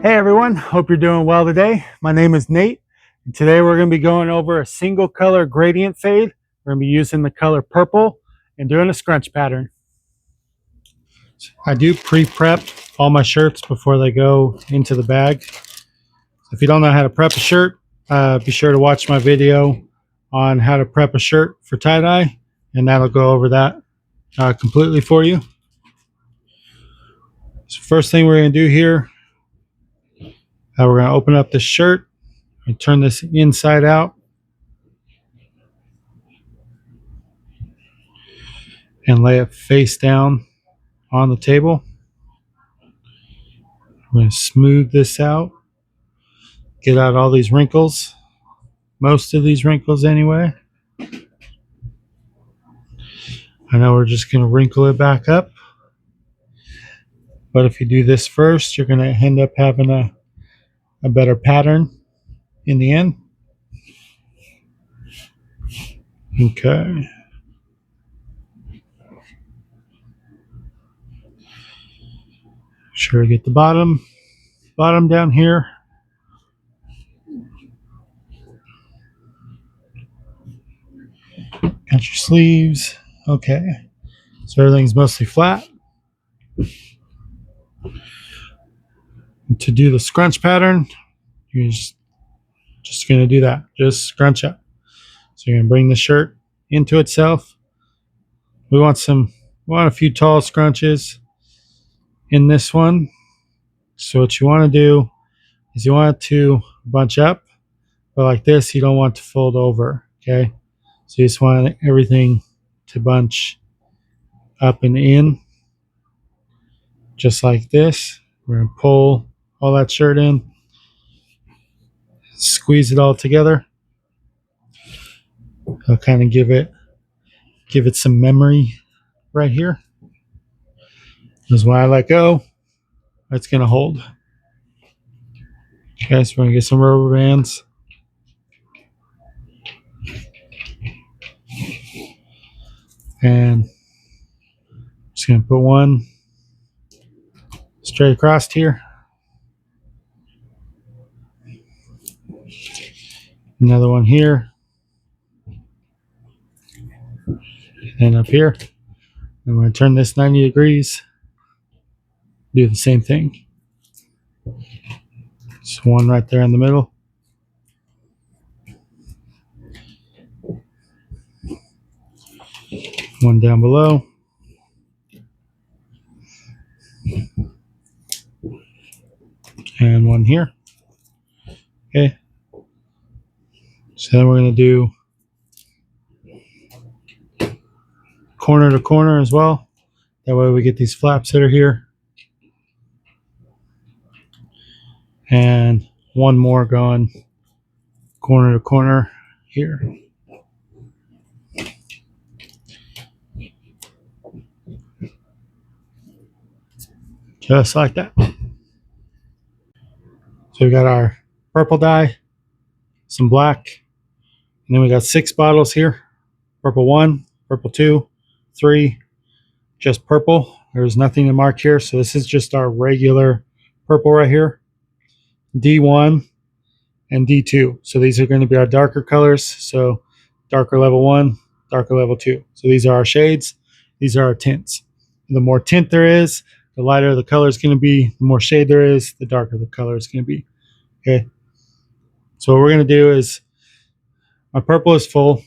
Hey everyone, hope you're doing well today. My name is Nate, and today we're going to be going over a single color gradient fade. We're going to be using the color purple and doing a scrunch pattern. I do pre-prep all my shirts before they go into the bag. If you don't know how to prep a shirt, be sure to watch my video on how to prep a shirt for tie-dye, and that'll go over that completely for you. So first thing we're going to do here, we're going to open up this shirt and turn this inside out and lay it face down on the table. I'm going to smooth this out, get out all these wrinkles, most of these wrinkles anyway. I know we're just going to wrinkle it back up, but if you do this first, you're going to end up having a better pattern in the end. Okay. Sure to get the bottom down here. Got your sleeves. Okay. So everything's mostly flat. To do the scrunch pattern, you're just going to do that. Just scrunch up. So you're going to bring the shirt into itself. We want a few tall scrunches in this one. So what you want to do is you want it to bunch up, but like this, you don't want to fold over. Okay. So you just want everything to bunch up and in, just like this. We're going to pull all that shirt in, squeeze it all together. I'll kind of give it some memory right here. Because when I let go, it's going to hold. Okay, so we're going to get some rubber bands. And just going to put one straight across here. Another one here. And up here. And we're going to turn this 90 degrees. Do the same thing. Just one right there in the middle. One down below. And one here. Okay. So then we're going to do corner to corner as well. That way we get these flaps that are here. And one more going corner to corner here. Just like that. So we got our purple dye, some black, and then we got 6 bottles here. Purple 1, purple 2, 3, just purple. There's nothing to mark here, so this is just our regular purple right here. D1 and D2. So these are going to be our darker colors. So darker level 1, darker level 2. So these are our shades. These are our tints. The more tint there is, the lighter the color is going to be. The more shade there is, the darker the color is going to be. Okay. So what we're going to do is, my purple is full.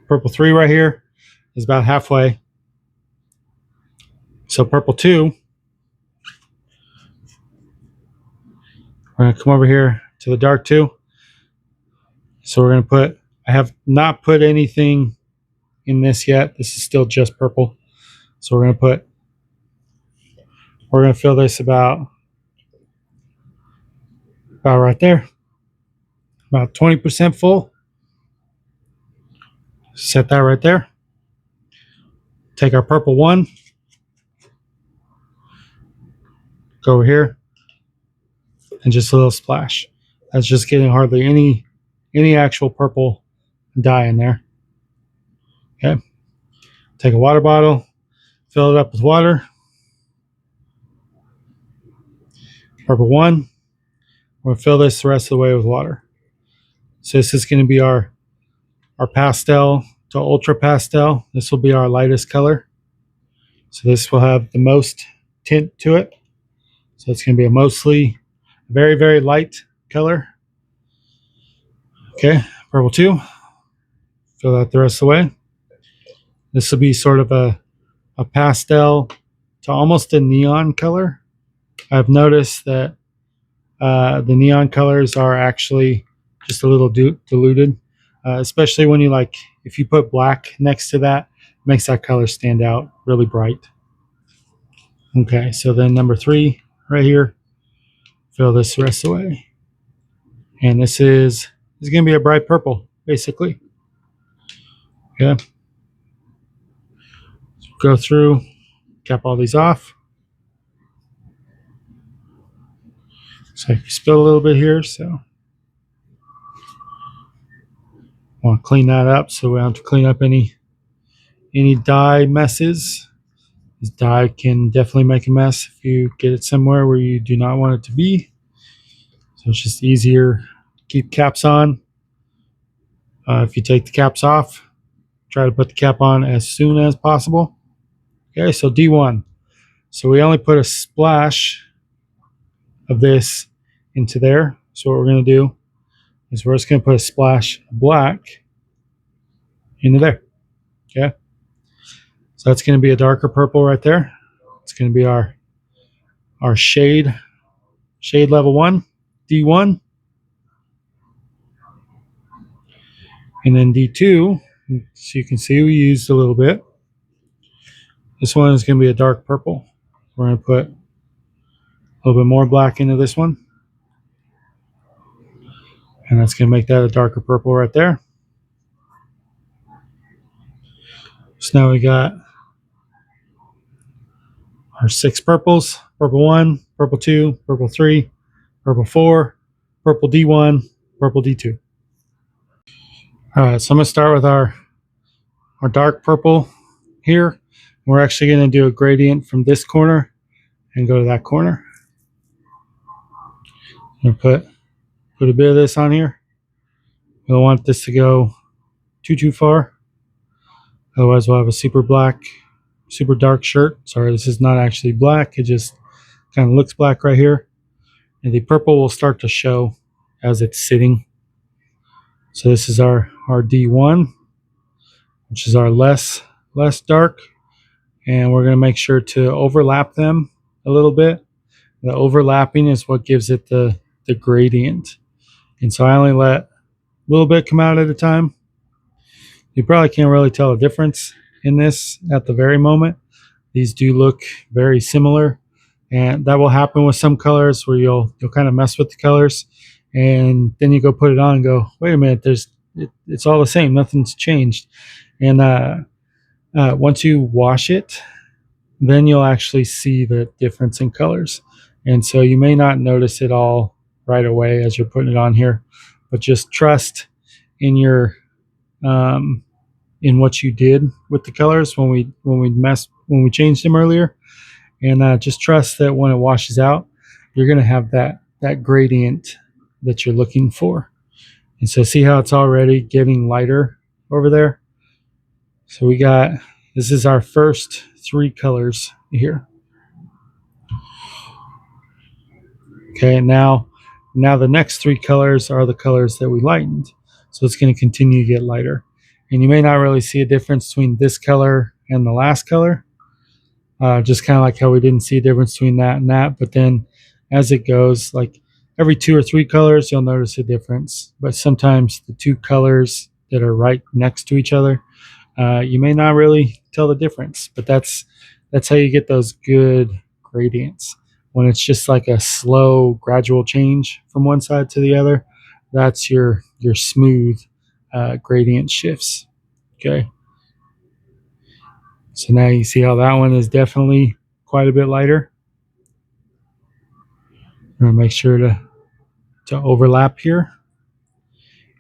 Purple 3 right here is about halfway. So purple 2, we're going to come over here to the dark 2. So we're going to I have not put anything in this yet. This is still just purple. So we're going to fill this about right there. About 20% full. Set that right there. Take our purple 1. Go over here. And just a little splash. That's just getting hardly any actual purple dye in there. Okay. Take a water bottle. Fill it up with water. Purple 1. We're going to fill this the rest of the way with water. So this is going to be our pastel to ultra pastel. This will be our lightest color. So this will have the most tint to it. So it's going to be a mostly very, very light color. Okay, purple 2. Fill that the rest of the way. This will be sort of a pastel to almost a neon color. I've noticed that the neon colors are actually just a little diluted, especially when if you put black next to that, it makes that color stand out really bright. Okay, so then number 3 right here, fill this the rest of the way. And this is going to be a bright purple, basically. Okay. So go through, cap all these off. So you spill a little bit here, so I want to clean that up so we don't have to clean up any dye messes. This dye can definitely make a mess if you get it somewhere where you do not want it to be. So it's just easier to keep caps on. If you take the caps off, try to put the cap on as soon as possible. Okay, so D1. So we only put a splash of this into there. So what we're going to do is we're just going to put a splash of black into there. Okay. So that's going to be a darker purple right there. It's going to be our shade level 1, D1. And then D2, so you can see we used a little bit. This one is going to be a dark purple. We're going to put a little bit more black into this one. And that's going to make that a darker purple right there. So now we got our 6 purples. Purple 1, purple 2, purple 3, purple 4, purple D1, purple D2. All right, so I'm going to start with our dark purple here. We're actually going to do a gradient from this corner and go to that corner. I'm going to put a bit of this on here. We don't want this to go too far. Otherwise, we'll have a super dark shirt. Sorry, this is not actually black. It just kind of looks black right here. And the purple will start to show as it's sitting. So this is our D1, which is our less dark. And we're going to make sure to overlap them a little bit. The overlapping is what gives it the gradient. And so I only let a little bit come out at a time. You probably can't really tell a difference in this at the very moment. These do look very similar, and that will happen with some colors where you'll kind of mess with the colors, and then you go put it on and go, wait a minute, it's all the same, nothing's changed. And once you wash it, then you'll actually see the difference in colors. And so you may not notice it all right away as you're putting it on here, but just trust in your in what you did with the colors when we changed them earlier, and just trust that when it washes out, you're going to have that gradient that you're looking for. And so see how it's already getting lighter over there. So this is our first 3 colors here. Okay, now the next 3 colors are the colors that we lightened. So it's going to continue to get lighter. And you may not really see a difference between this color and the last color. Just kind of like how we didn't see a difference between that and that. But then as it goes, like every 2 or 3 colors, you'll notice a difference. But sometimes the 2 colors that are right next to each other, you may not really tell the difference. But that's how you get those good gradients. When it's just like a slow, gradual change from one side to the other, that's your smooth gradient shifts. Okay. So now you see how that one is definitely quite a bit lighter. I'm going to make sure to overlap here.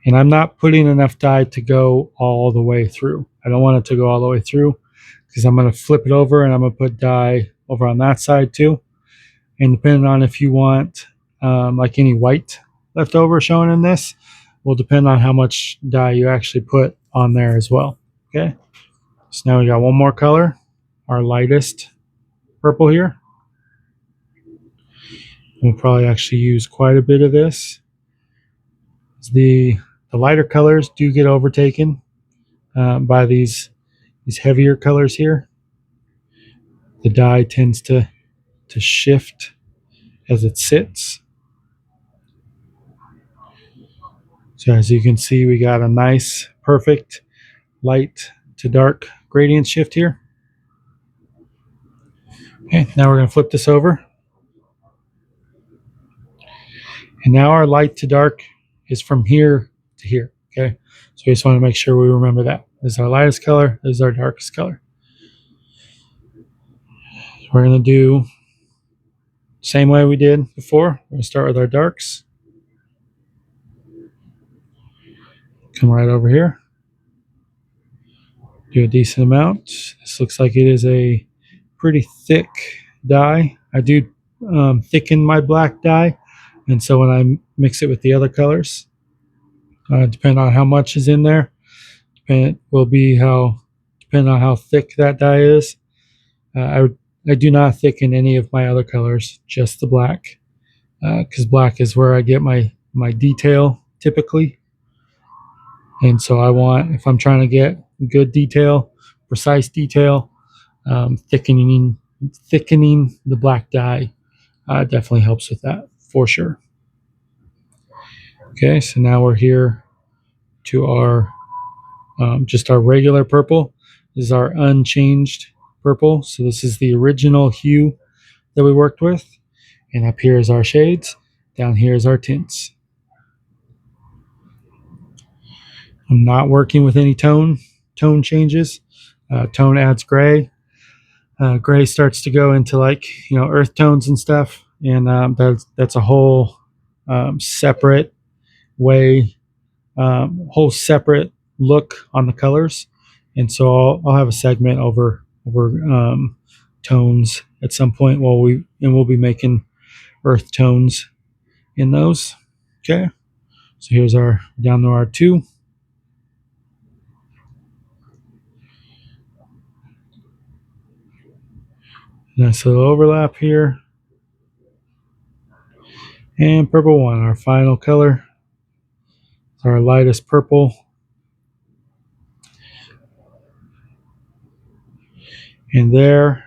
And I'm not putting enough dye to go all the way through. I don't want it to go all the way through because I'm going to flip it over and I'm going to put dye over on that side too. And depending on if you want like any white left over showing in this, will depend on how much dye you actually put on there as well. Okay, so now we got one more color, our lightest purple here. We'll probably actually use quite a bit of this. The lighter colors do get overtaken by these heavier colors here. The dye tends to shift as it sits. So as you can see, we got a nice, perfect light to dark gradient shift here. Okay, now we're going to flip this over. And now our light to dark is from here to here. Okay, so we just want to make sure we remember that. This is our lightest color, this is our darkest color. So we're going to do the same way we did before. We're going to start with our darks. Come right over here. Do a decent amount. This looks like it is a pretty thick dye. I do thicken my black dye, and so when I mix it with the other colors, depending on how much is in there, will be how depending on how thick that dye is. I do not thicken any of my other colors, just the black, because black is where I get my detail typically. And so I want, if I'm trying to get good detail, precise detail, thickening the black dye definitely helps with that for sure. Okay, so now we're here to our just our regular purple. This is our unchanged purple. So this is the original hue that we worked with. And up here is our shades. Down here is our tints. I'm not working with any tone changes. Tone adds gray. Gray starts to go into like earth tones and stuff, and that's a whole separate way, whole separate look on the colors. And so I'll have a segment over tones at some point while we'll be making earth tones in those. Okay, so here's our down to our 2. Nice little overlap here. And purple 1, our final color. It's our lightest purple. And there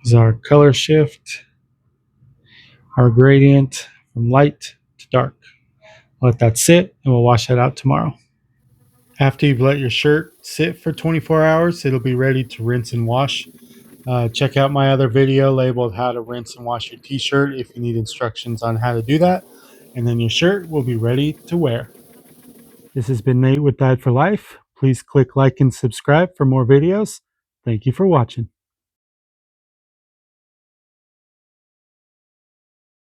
is our color shift, our gradient from light to dark. Let that sit, and we'll wash that out tomorrow. After you've let your shirt sit for 24 hours, it'll be ready to rinse and wash. Check out my other video labeled how to rinse and wash your t-shirt if you need instructions on how to do that. And then your shirt will be ready to wear. This has been Nate with Dyed for Life. Please click like and subscribe for more videos. Thank you for watching.